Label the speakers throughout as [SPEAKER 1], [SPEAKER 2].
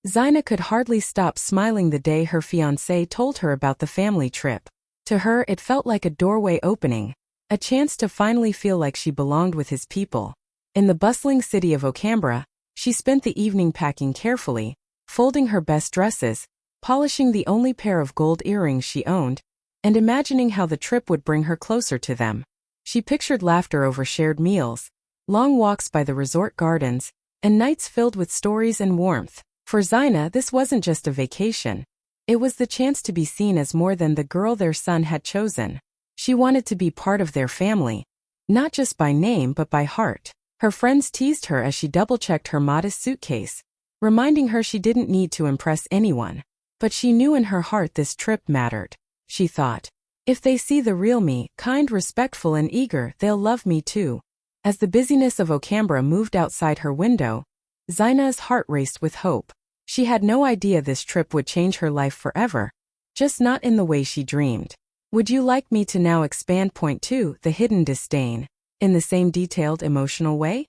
[SPEAKER 1] Zina could hardly stop smiling the day her fiancé told her about the family trip. To her, it felt like a doorway opening, a chance to finally feel like she belonged with his people. In the bustling city of Okambra, she spent the evening packing carefully, folding her best dresses, polishing the only pair of gold earrings she owned, and imagining how the trip would bring her closer to them. She pictured laughter over shared meals, long walks by the resort gardens, and nights filled with stories and warmth. For Zina, this wasn't just a vacation. It was the chance to be seen as more than the girl their son had chosen. She wanted to be part of their family, not just by name but by heart. Her friends teased her as she double-checked her modest suitcase, reminding her she didn't need to impress anyone. But she knew in her heart this trip mattered. She thought, if they see the real me, kind, respectful and eager, they'll love me too. As the busyness of Okambra moved outside her window, Zina's heart raced with hope. She had no idea this trip would change her life forever, just not in the way she dreamed. Would you like me to now expand point 2, the hidden disdain, in the same detailed emotional way?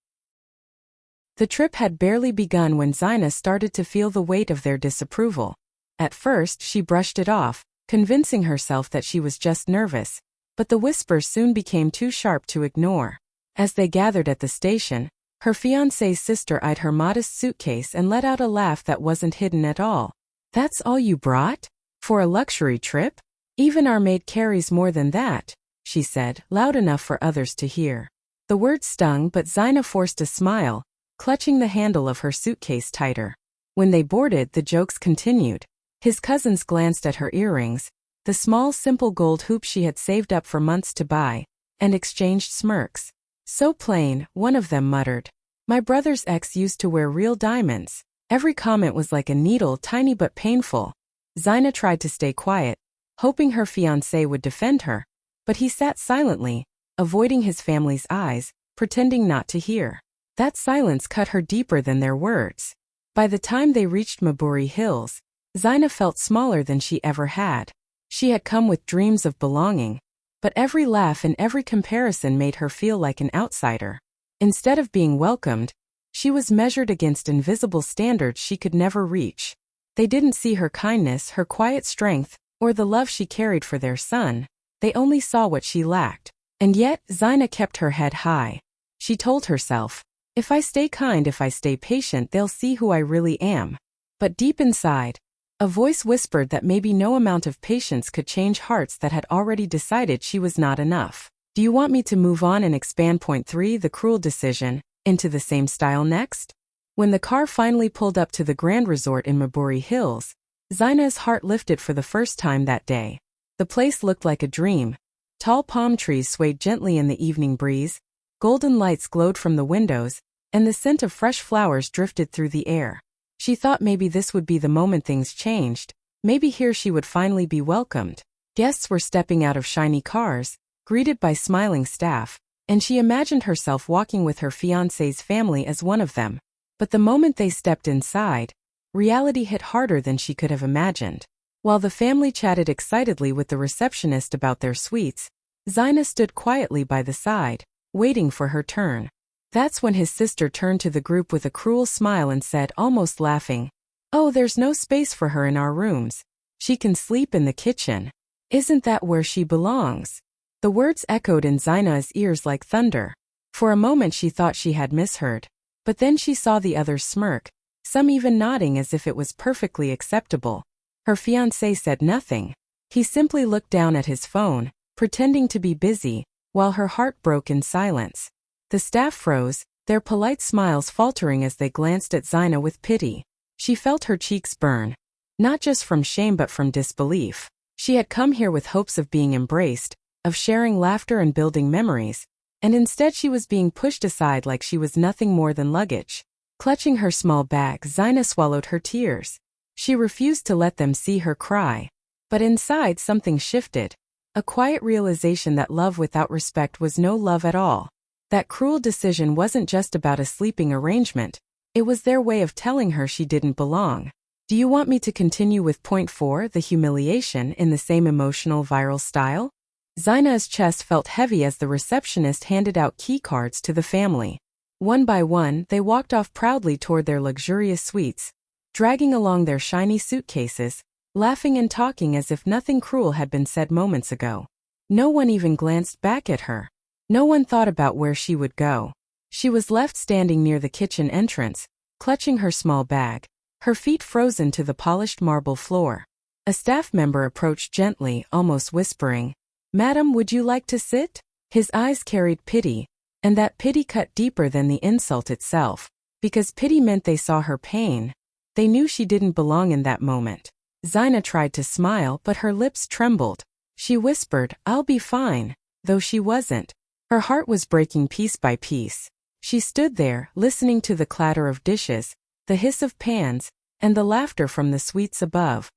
[SPEAKER 1] The trip had barely begun when Zina started to feel the weight of their disapproval. At first, she brushed it off, convincing herself that she was just nervous, but the whispers soon became too sharp to ignore. As they gathered at the station, her fiancé's sister eyed her modest suitcase and let out a laugh that wasn't hidden at all. "That's all you brought? For a luxury trip? Even our maid carries more than that," she said, loud enough for others to hear. The words stung, but Zina forced a smile, clutching the handle of her suitcase tighter. When they boarded, the jokes continued. His cousins glanced at her earrings, the small simple gold hoop she had saved up for months to buy, and exchanged smirks. "So plain," one of them muttered. "My brother's ex used to wear real diamonds." Every comment was like a needle, tiny but painful. Zina tried to stay quiet, hoping her fiancé would defend her, but he sat silently, avoiding his family's eyes, pretending not to hear. That silence cut her deeper than their words. By the time they reached Maburi Hills, Zina felt smaller than she ever had. She had come with dreams of belonging, but every laugh and every comparison made her feel like an outsider. Instead of being welcomed, she was measured against invisible standards she could never reach. They didn't see her kindness, her quiet strength, or the love she carried for their son. They only saw what she lacked. And yet, Zina kept her head high. She told herself, if I stay kind, if I stay patient, they'll see who I really am. But deep inside, a voice whispered that maybe no amount of patience could change hearts that had already decided she was not enough. Do you want me to move on and expand point 3, the cruel decision, into the same style next? When the car finally pulled up to the Grand Resort in Maburi Hills, Zina's heart lifted for the first time that day. The place looked like a dream. Tall palm trees swayed gently in the evening breeze, golden lights glowed from the windows, and the scent of fresh flowers drifted through the air. She thought maybe this would be the moment things changed, maybe here she would finally be welcomed. Guests were stepping out of shiny cars, greeted by smiling staff, and she imagined herself walking with her fiancé's family as one of them. But the moment they stepped inside, reality hit harder than she could have imagined. While the family chatted excitedly with the receptionist about their suites, Zina stood quietly by the side, waiting for her turn. That's when his sister turned to the group with a cruel smile and said, almost laughing, "Oh, there's no space for her in our rooms. She can sleep in the kitchen. Isn't that where she belongs?" The words echoed in Zina's ears like thunder. For a moment she thought she had misheard. But then she saw the others smirk, some even nodding as if it was perfectly acceptable. Her fiancé said nothing. He simply looked down at his phone, pretending to be busy, while her heart broke in silence. The staff froze, their polite smiles faltering as they glanced at Zina with pity. She felt her cheeks burn, not just from shame but from disbelief. She had come here with hopes of being embraced, of sharing laughter and building memories, and instead she was being pushed aside like she was nothing more than luggage. Clutching her small bag, Zina swallowed her tears. She refused to let them see her cry. But inside something shifted, a quiet realization that love without respect was no love at all. That cruel decision wasn't just about a sleeping arrangement, it was their way of telling her she didn't belong. Do you want me to continue with point 4, the humiliation, in the same emotional viral style? Zina's chest felt heavy as the receptionist handed out key cards to the family. One by one, they walked off proudly toward their luxurious suites, dragging along their shiny suitcases, laughing and talking as if nothing cruel had been said moments ago. No one even glanced back at her. No one thought about where she would go. She was left standing near the kitchen entrance, clutching her small bag, her feet frozen to the polished marble floor. A staff member approached gently, almost whispering, "Madam, would you like to sit?" His eyes carried pity, and that pity cut deeper than the insult itself, because pity meant they saw her pain. They knew she didn't belong in that moment. Zina tried to smile, but her lips trembled. She whispered, "I'll be fine," though she wasn't. Her heart was breaking piece by piece. She stood there, listening to the clatter of dishes, the hiss of pans, and the laughter from the suites above.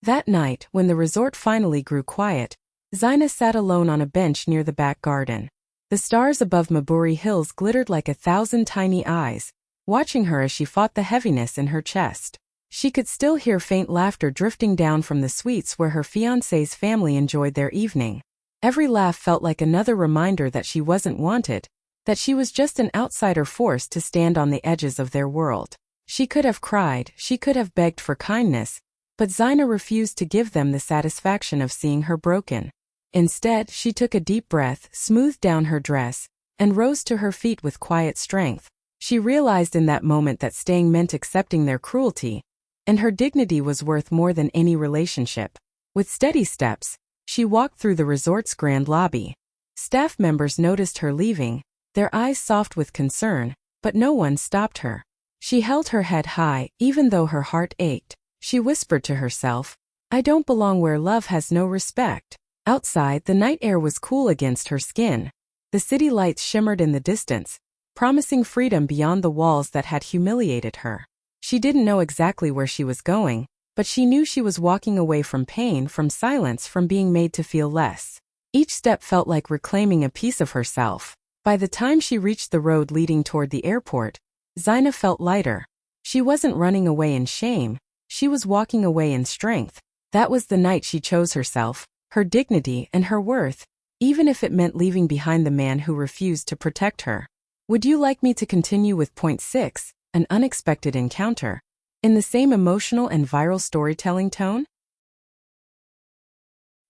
[SPEAKER 1] That night, when the resort finally grew quiet, Zina sat alone on a bench near the back garden. The stars above Maburi Hills glittered like 1,000 tiny eyes, watching her as she fought the heaviness in her chest. She could still hear faint laughter drifting down from the suites where her fiancé's family enjoyed their evening. Every laugh felt like another reminder that she wasn't wanted, that she was just an outsider forced to stand on the edges of their world. She could have cried, she could have begged for kindness, but Zina refused to give them the satisfaction of seeing her broken. Instead, she took a deep breath, smoothed down her dress, and rose to her feet with quiet strength. She realized in that moment that staying meant accepting their cruelty, and her dignity was worth more than any relationship. With steady steps, she walked through the resort's grand lobby. Staff members noticed her leaving, their eyes soft with concern, but no one stopped her. She held her head high, even though her heart ached. She whispered to herself, "I don't belong where love has no respect." Outside, the night air was cool against her skin. The city lights shimmered in the distance, promising freedom beyond the walls that had humiliated her. She didn't know exactly where she was going, but she knew she was walking away from pain, from silence, from being made to feel less. Each step felt like reclaiming a piece of herself. By the time she reached the road leading toward the airport, Zina felt lighter. She wasn't running away in shame. She was walking away in strength. That was the night she chose herself, her dignity, and her worth, even if it meant leaving behind the man who refused to protect her. Would you like me to continue with point 6, an unexpected encounter, in the same emotional and viral storytelling tone?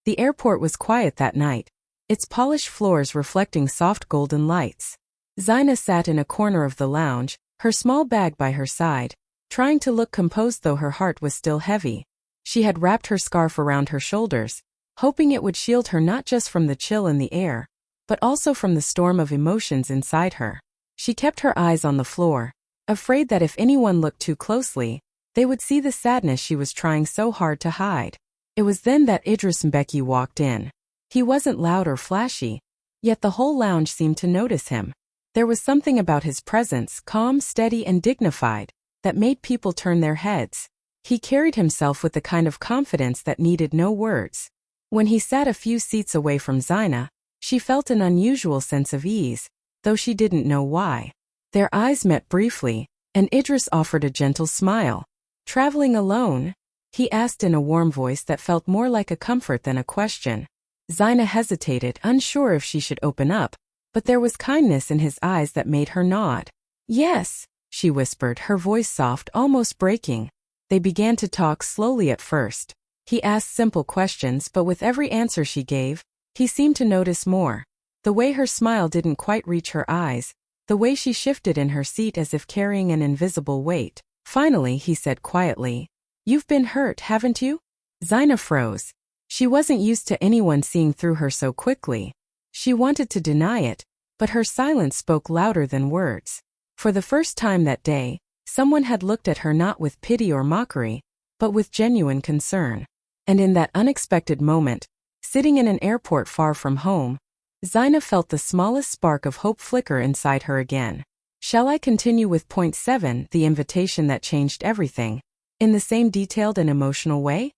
[SPEAKER 1] The airport was quiet that night, its polished floors reflecting soft golden lights. Zina sat in a corner of the lounge, her small bag by her side, trying to look composed though her heart was still heavy. She had wrapped her scarf around her shoulders, hoping it would shield her not just from the chill in the air, but also from the storm of emotions inside her. She kept her eyes on the floor, afraid that if anyone looked too closely, they would see the sadness she was trying so hard to hide. It was then that Idris Mbeki walked in. He wasn't loud or flashy, yet the whole lounge seemed to notice him. There was something about his presence, calm, steady, and dignified, that made people turn their heads. He carried himself with the kind of confidence that needed no words. When he sat a few seats away from Zina, she felt an unusual sense of ease, though she didn't know why. Their eyes met briefly, and Idris offered a gentle smile. "Traveling alone?" he asked in a warm voice that felt more like a comfort than a question. Zina hesitated, unsure if she should open up, but there was kindness in his eyes that made her nod. "Yes," she whispered, her voice soft, almost breaking. They began to talk slowly at first. He asked simple questions, but with every answer she gave, he seemed to notice more. The way her smile didn't quite reach her eyes, the way she shifted in her seat as if carrying an invisible weight. Finally, he said quietly, "You've been hurt, haven't you?" Zina froze. She wasn't used to anyone seeing through her so quickly. She wanted to deny it, but her silence spoke louder than words. For the first time that day, someone had looked at her not with pity or mockery, but with genuine concern. And in that unexpected moment, sitting in an airport far from home, Zina felt the smallest spark of hope flicker inside her again. Shall I continue with point 7, the invitation that changed everything, in the same detailed and emotional way?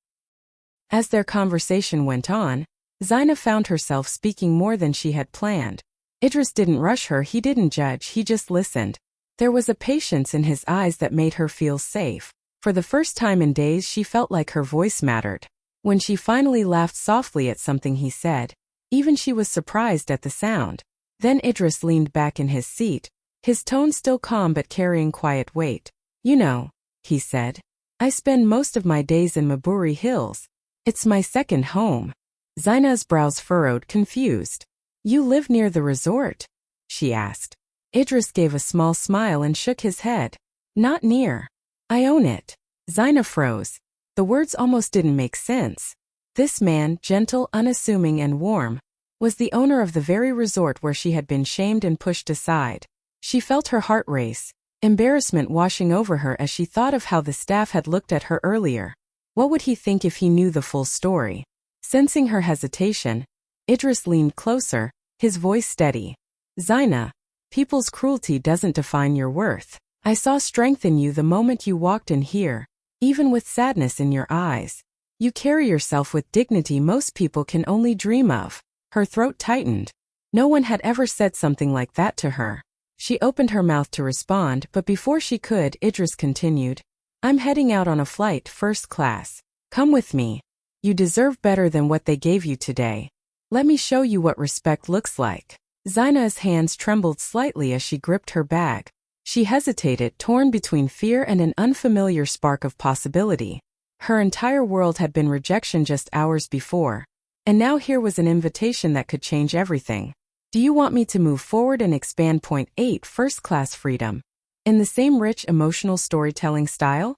[SPEAKER 1] As their conversation went on, Zina found herself speaking more than she had planned. Idris didn't rush her, he didn't judge, he just listened. There was a patience in his eyes that made her feel safe. For the first time in days she felt like her voice mattered. When she finally laughed softly at something he said, even she was surprised at the sound. Then Idris leaned back in his seat, his tone still calm but carrying quiet weight. You know, he said, I spend most of my days in Maburi Hills. It's my second home. Zina's brows furrowed, confused. You live near the resort? She asked. Idris gave a small smile and shook his head. Not near. I own it. Zina froze. The words almost didn't make sense. This man, gentle, unassuming and warm, was the owner of the very resort where she had been shamed and pushed aside. She felt her heart race, embarrassment washing over her as she thought of how the staff had looked at her earlier. What would he think if he knew the full story? Sensing her hesitation, Idris leaned closer, his voice steady. Zina, people's cruelty doesn't define your worth. I saw strength in you the moment you walked in here, even with sadness in your eyes. You carry yourself with dignity most people can only dream of. Her throat tightened. No one had ever said something like that to her. She opened her mouth to respond, but before she could, Idris continued. I'm heading out on a flight, first class. Come with me. You deserve better than what they gave you today. Let me show you what respect looks like. Zina's hands trembled slightly as she gripped her bag. She hesitated, torn between fear and an unfamiliar spark of possibility. Her entire world had been rejection just hours before. And now here was an invitation that could change everything. Do you want me to move forward and expand point 8, first-class freedom? In the same rich emotional storytelling style?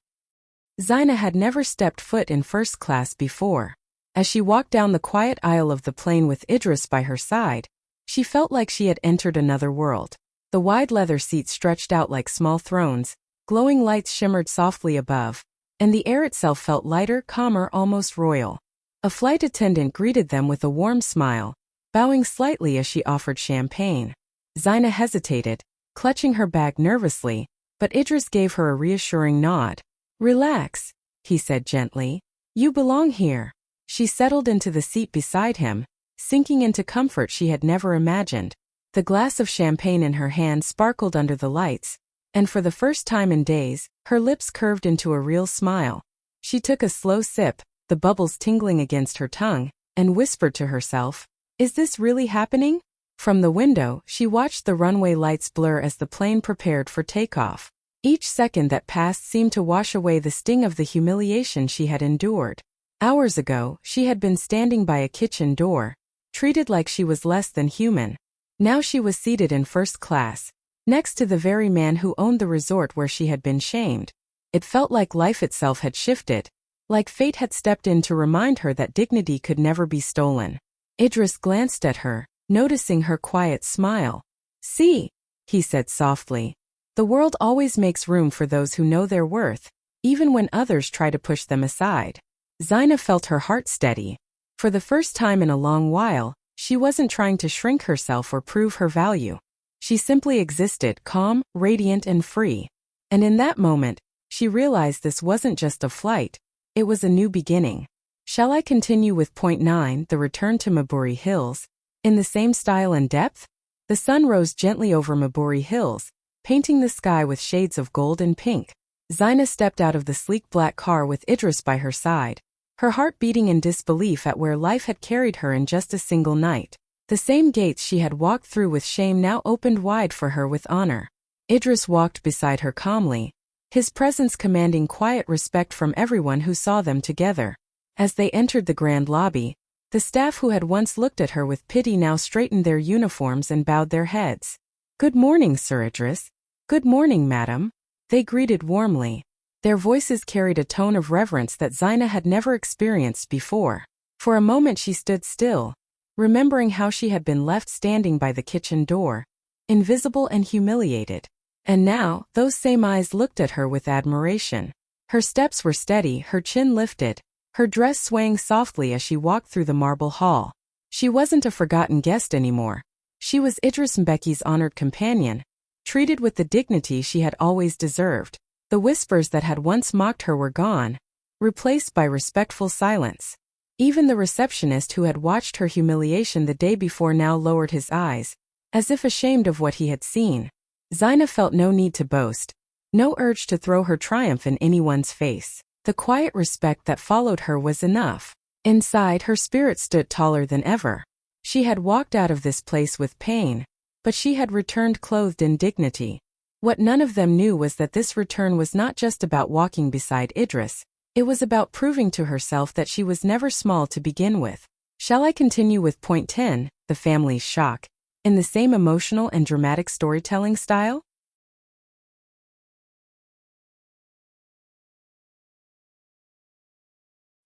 [SPEAKER 1] Zina had never stepped foot in first class before. As she walked down the quiet aisle of the plane with Idris by her side, she felt like she had entered another world. The wide leather seats stretched out like small thrones, glowing lights shimmered softly above, and the air itself felt lighter, calmer, almost royal. A flight attendant greeted them with a warm smile, bowing slightly as she offered champagne. Zina hesitated, clutching her bag nervously, but Idris gave her a reassuring nod. Relax, he said gently. You belong here. She settled into the seat beside him, sinking into comfort she had never imagined. The glass of champagne in her hand sparkled under the lights, and for the first time in days, her lips curved into a real smile. She took a slow sip, the bubbles tingling against her tongue, and whispered to herself, Is this really happening? From the window, she watched the runway lights blur as the plane prepared for takeoff. Each second that passed seemed to wash away the sting of the humiliation she had endured. Hours ago, she had been standing by a kitchen door, treated like she was less than human. Now she was seated in first class, next to the very man who owned the resort where she had been shamed. It felt like life itself had shifted, like fate had stepped in to remind her that dignity could never be stolen. Idris glanced at her, noticing her quiet smile. See, he said softly. The world always makes room for those who know their worth, even when others try to push them aside. Zina felt her heart steady. For the first time in a long while, she wasn't trying to shrink herself or prove her value. She simply existed, calm, radiant and free. And in that moment, she realized this wasn't just a flight, it was a new beginning. Shall I continue with point 9, the return to Maburi Hills? In the same style and depth? The sun rose gently over Maburi Hills, painting the sky with shades of gold and pink. Zina stepped out of the sleek black car with Idris by her side, her heart beating in disbelief at where life had carried her in just a single night. The same gates she had walked through with shame now opened wide for her with honor. Idris walked beside her calmly, his presence commanding quiet respect from everyone who saw them together. As they entered the grand lobby, the staff who had once looked at her with pity now straightened their uniforms and bowed their heads. Good morning, Sir Idris. Good morning, madam. They greeted warmly. Their voices carried a tone of reverence that Zaina had never experienced before. For a moment she stood still, remembering how she had been left standing by the kitchen door, invisible and humiliated. And now, those same eyes looked at her with admiration. Her steps were steady, her chin lifted, her dress swaying softly as she walked through the marble hall. She wasn't a forgotten guest anymore. She was Idris Mbeki's honored companion, treated with the dignity she had always deserved. The whispers that had once mocked her were gone, replaced by respectful silence. Even the receptionist who had watched her humiliation the day before now lowered his eyes, as if ashamed of what he had seen. Zaina felt no need to boast, no urge to throw her triumph in anyone's face. The quiet respect that followed her was enough. Inside, her spirit stood taller than ever. She had walked out of this place with pain, but she had returned clothed in dignity. What none of them knew was that this return was not just about walking beside Idris, it was about proving to herself that she was never small to begin with. Shall I continue with point 10, the family's shock, in the same emotional and dramatic storytelling style?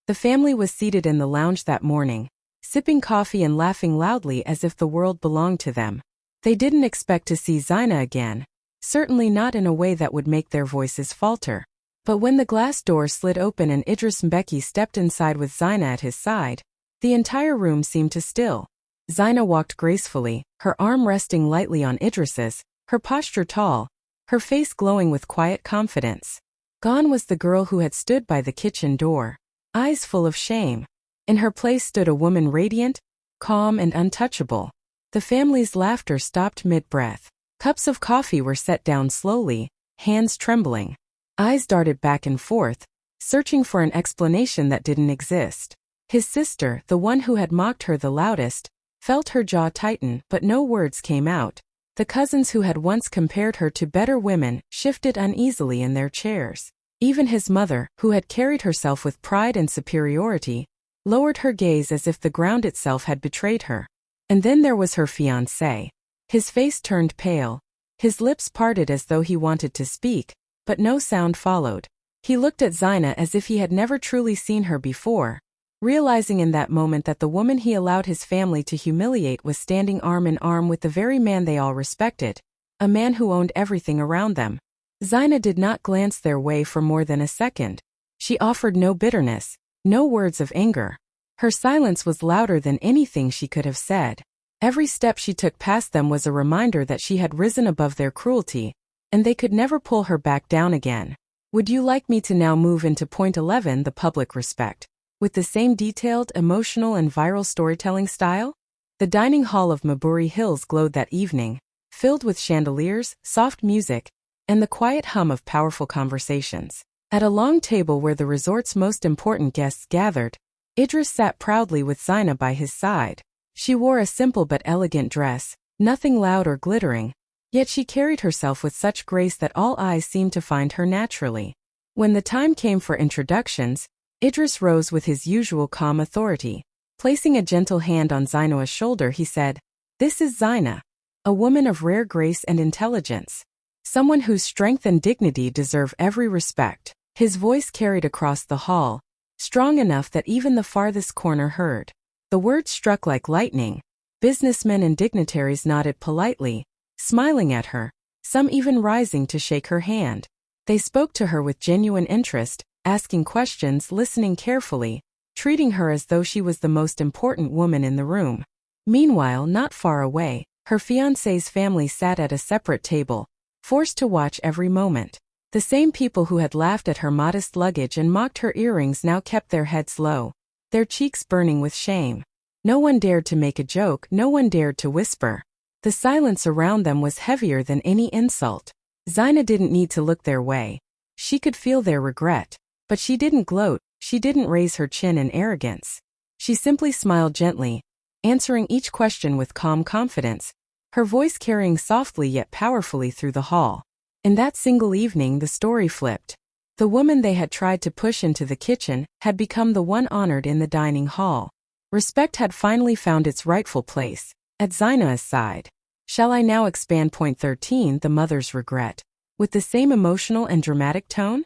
[SPEAKER 1] The family was seated in the lounge that morning, sipping coffee and laughing loudly as if the world belonged to them. They didn't expect to see Zaina again, certainly not in a way that would make their voices falter. But when the glass door slid open and Idris Mbeki stepped inside with Zaina at his side, the entire room seemed to still. Zaina walked gracefully, her arm resting lightly on Idris's, her posture tall, her face glowing with quiet confidence. Gone was the girl who had stood by the kitchen door, eyes full of shame. In her place stood a woman radiant, calm and untouchable. The family's laughter stopped mid-breath. Cups of coffee were set down slowly, hands trembling. Eyes darted back and forth, searching for an explanation that didn't exist. His sister, the one who had mocked her the loudest, felt her jaw tighten, but no words came out. The cousins who had once compared her to better women shifted uneasily in their chairs. Even his mother, who had carried herself with pride and superiority, lowered her gaze as if the ground itself had betrayed her. And then there was her fiancé. His face turned pale, his lips parted as though he wanted to speak, but no sound followed. He looked at Zaina as if he had never truly seen her before, realizing in that moment that the woman he allowed his family to humiliate was standing arm in arm with the very man they all respected, a man who owned everything around them. Zaina did not glance their way for more than a second. She offered no bitterness, no words of anger. Her silence was louder than anything she could have said. Every step she took past them was a reminder that she had risen above their cruelty, and they could never pull her back down again. Would you like me to now move into point 11, the public respect? With the same detailed, emotional and viral storytelling style? The dining hall of Maburi Hills glowed that evening, filled with chandeliers, soft music, and the quiet hum of powerful conversations. At a long table where the resort's most important guests gathered, Idris sat proudly with Zaina by his side. She wore a simple but elegant dress, nothing loud or glittering, yet she carried herself with such grace that all eyes seemed to find her naturally. When the time came for introductions, Idris rose with his usual calm authority. Placing a gentle hand on Zaina's shoulder, he said, "This is Zaina, a woman of rare grace and intelligence. Someone whose strength and dignity deserve every respect." His voice carried across the hall, strong enough that even the farthest corner heard. The words struck like lightning. Businessmen and dignitaries nodded politely, smiling at her, some even rising to shake her hand. They spoke to her with genuine interest, asking questions, listening carefully, treating her as though she was the most important woman in the room. Meanwhile, not far away, her fiancé's family sat at a separate table, forced to watch every moment. The same people who had laughed at her modest luggage and mocked her earrings now kept their heads low, their cheeks burning with shame. No one dared to make a joke, no one dared to whisper. The silence around them was heavier than any insult. Zaina didn't need to look their way. She could feel their regret. But she didn't gloat, she didn't raise her chin in arrogance. She simply smiled gently, answering each question with calm confidence, her voice carrying softly yet powerfully through the hall. In that single evening, the story flipped. The woman they had tried to push into the kitchen had become the one honored in the dining hall. Respect had finally found its rightful place, at Zaina's side. Shall I now expand point 13, the mother's regret, with the same emotional and dramatic tone?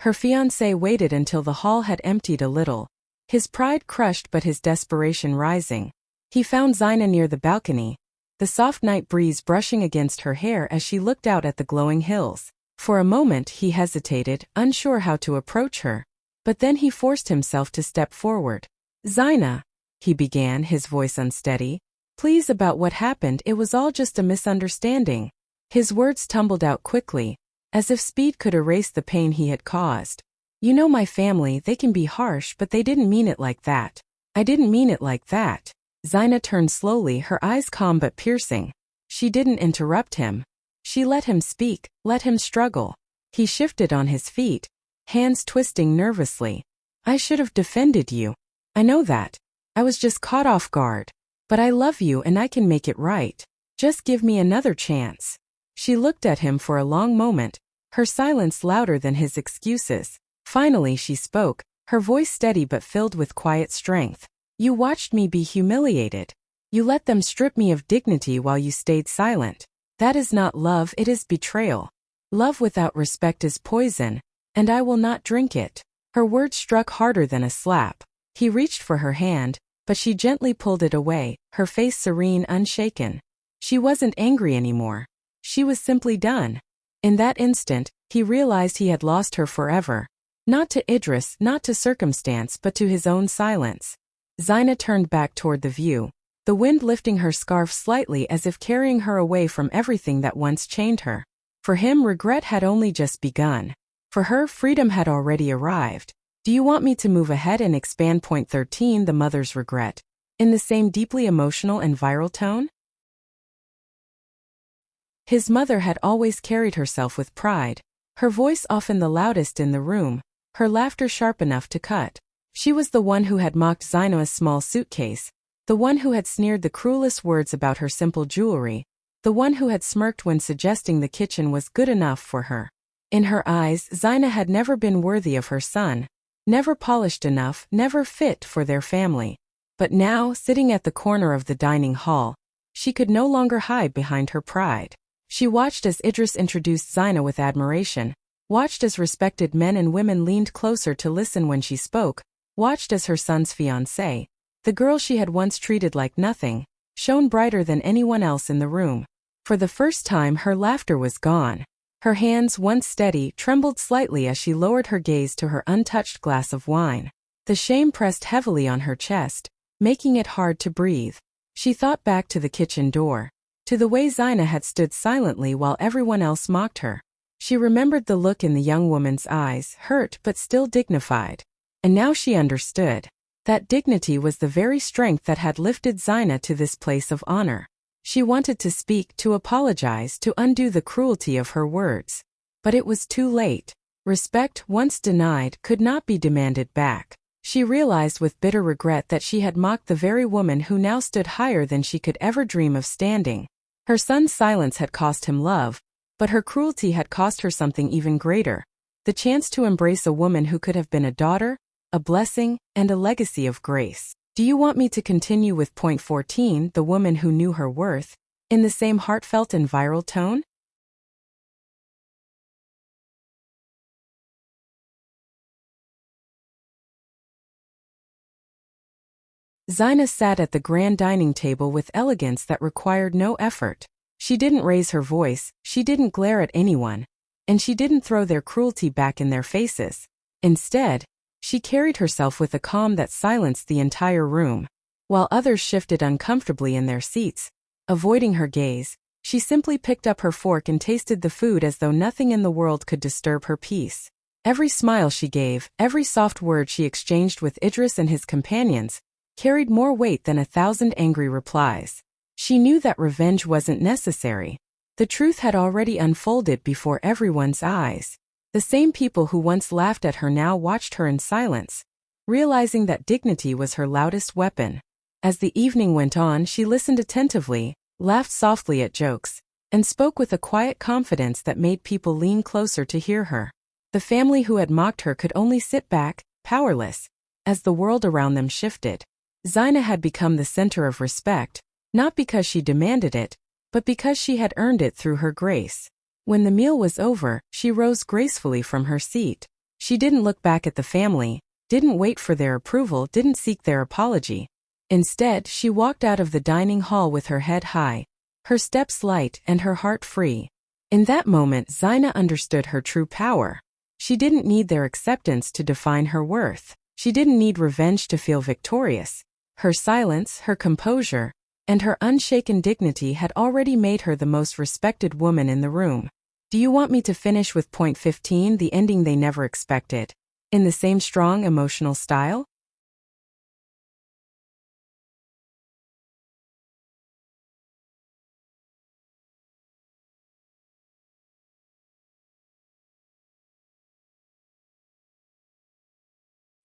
[SPEAKER 1] Her fiancé waited until the hall had emptied a little, his pride crushed but his desperation rising. He found Zina near the balcony, the soft night breeze brushing against her hair as she looked out at the glowing hills. For a moment he hesitated, unsure how to approach her. But then he forced himself to step forward. "Zina," he began, his voice unsteady. "Please, about what happened, it was all just a misunderstanding." His words tumbled out quickly, as if speed could erase the pain he had caused. "You know my family, they can be harsh, but they didn't mean it like that." "I didn't mean it like that." Zina turned slowly, her eyes calm but piercing. She didn't interrupt him. She let him speak, let him struggle. He shifted on his feet, hands twisting nervously. "I should have defended you. I know that. I was just caught off guard. But I love you and I can make it right. Just give me another chance." She looked at him for a long moment, her silence louder than his excuses. Finally she spoke, her voice steady but filled with quiet strength. "You watched me be humiliated. You let them strip me of dignity while you stayed silent. That is not love, it is betrayal. Love without respect is poison, and I will not drink it." Her words struck harder than a slap. He reached for her hand, but she gently pulled it away, her face serene, unshaken. She wasn't angry anymore. She was simply done. In that instant, he realized he had lost her forever. Not to Idris, not to circumstance, but to his own silence. Zina turned back toward the view, the wind lifting her scarf slightly as if carrying her away from everything that once chained her. For him, regret had only just begun. For her, freedom had already arrived. "Do you want me to move ahead and expand point 13, the mother's regret, in the same deeply emotional and viral tone?" His mother had always carried herself with pride, her voice often the loudest in the room, her laughter sharp enough to cut. She was the one who had mocked Zina's small suitcase, the one who had sneered the cruelest words about her simple jewelry, the one who had smirked when suggesting the kitchen was good enough for her. In her eyes, Zina had never been worthy of her son, never polished enough, never fit for their family. But now, sitting at the corner of the dining hall, she could no longer hide behind her pride. She watched as Idris introduced Zina with admiration, watched as respected men and women leaned closer to listen when she spoke, watched as her son's fiancée, the girl she had once treated like nothing, shone brighter than anyone else in the room. For the first time her laughter was gone. Her hands, once steady, trembled slightly as she lowered her gaze to her untouched glass of wine. The shame pressed heavily on her chest, making it hard to breathe. She thought back to the kitchen door, to the way Zina had stood silently while everyone else mocked her. She remembered the look in the young woman's eyes, hurt but still dignified. And now she understood. That dignity was the very strength that had lifted Zina to this place of honor. She wanted to speak, to apologize, to undo the cruelty of her words. But it was too late. Respect, once denied, could not be demanded back. She realized with bitter regret that she had mocked the very woman who now stood higher than she could ever dream of standing. Her son's silence had cost him love, but her cruelty had cost her something even greater. The chance to embrace a woman who could have been a daughter, a blessing, and a legacy of grace. "Do you want me to continue with point 14, the woman who knew her worth, in the same heartfelt and viral tone?" Zina sat at the grand dining table with elegance that required no effort. She didn't raise her voice, she didn't glare at anyone, and she didn't throw their cruelty back in their faces. Instead, she carried herself with a calm that silenced the entire room. While others shifted uncomfortably in their seats, avoiding her gaze, she simply picked up her fork and tasted the food as though nothing in the world could disturb her peace. Every smile she gave, every soft word she exchanged with Idris and his companions, carried more weight than 1,000 angry replies. She knew that revenge wasn't necessary. The truth had already unfolded before everyone's eyes. The same people who once laughed at her now watched her in silence, realizing that dignity was her loudest weapon. As the evening went on, she listened attentively, laughed softly at jokes, and spoke with a quiet confidence that made people lean closer to hear her. The family who had mocked her could only sit back, powerless, as the world around them shifted. Zina had become the center of respect, not because she demanded it, but because she had earned it through her grace. When the meal was over, she rose gracefully from her seat. She didn't look back at the family, didn't wait for their approval, didn't seek their apology. Instead, she walked out of the dining hall with her head high, her steps light and her heart free. In that moment, Zaina understood her true power. She didn't need their acceptance to define her worth. She didn't need revenge to feel victorious. Her silence, her composure, and her unshaken dignity had already made her the most respected woman in the room. Do you want me to finish with point 15, the ending they never expected, in the same strong emotional style?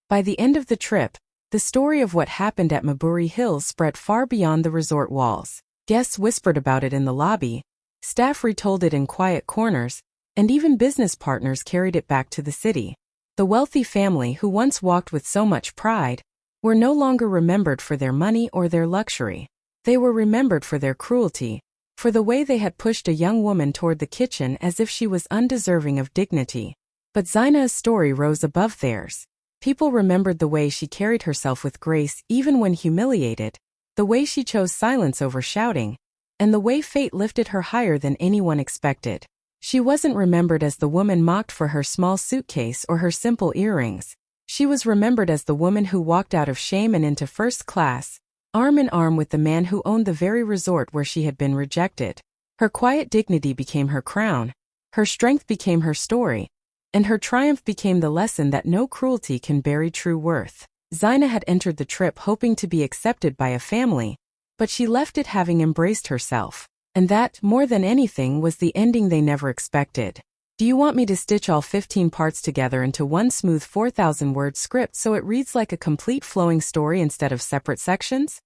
[SPEAKER 1] By the end of the trip, the story of what happened at Maburi Hills spread far beyond the resort walls. Guests whispered about it in the lobby, staff retold it in quiet corners, and even business partners carried it back to the city. The wealthy family who once walked with so much pride were no longer remembered for their money or their luxury. They were remembered for their cruelty, for the way they had pushed a young woman toward the kitchen as if she was undeserving of dignity. But Zaina's story rose above theirs. People remembered the way she carried herself with grace even when humiliated, the way she chose silence over shouting, and the way fate lifted her higher than anyone expected. She wasn't remembered as the woman mocked for her small suitcase or her simple earrings. She was remembered as the woman who walked out of shame and into first class, arm in arm with the man who owned the very resort where she had been rejected. Her quiet dignity became her crown, her strength became her story, and her triumph became the lesson that no cruelty can bury true worth. Zaina had entered the trip hoping to be accepted by a family, but she left it having embraced herself. And that, more than anything, was the ending they never expected. Do you want me to stitch all 15 parts together into one smooth 4,000-word script so it reads like a complete flowing story instead of separate sections?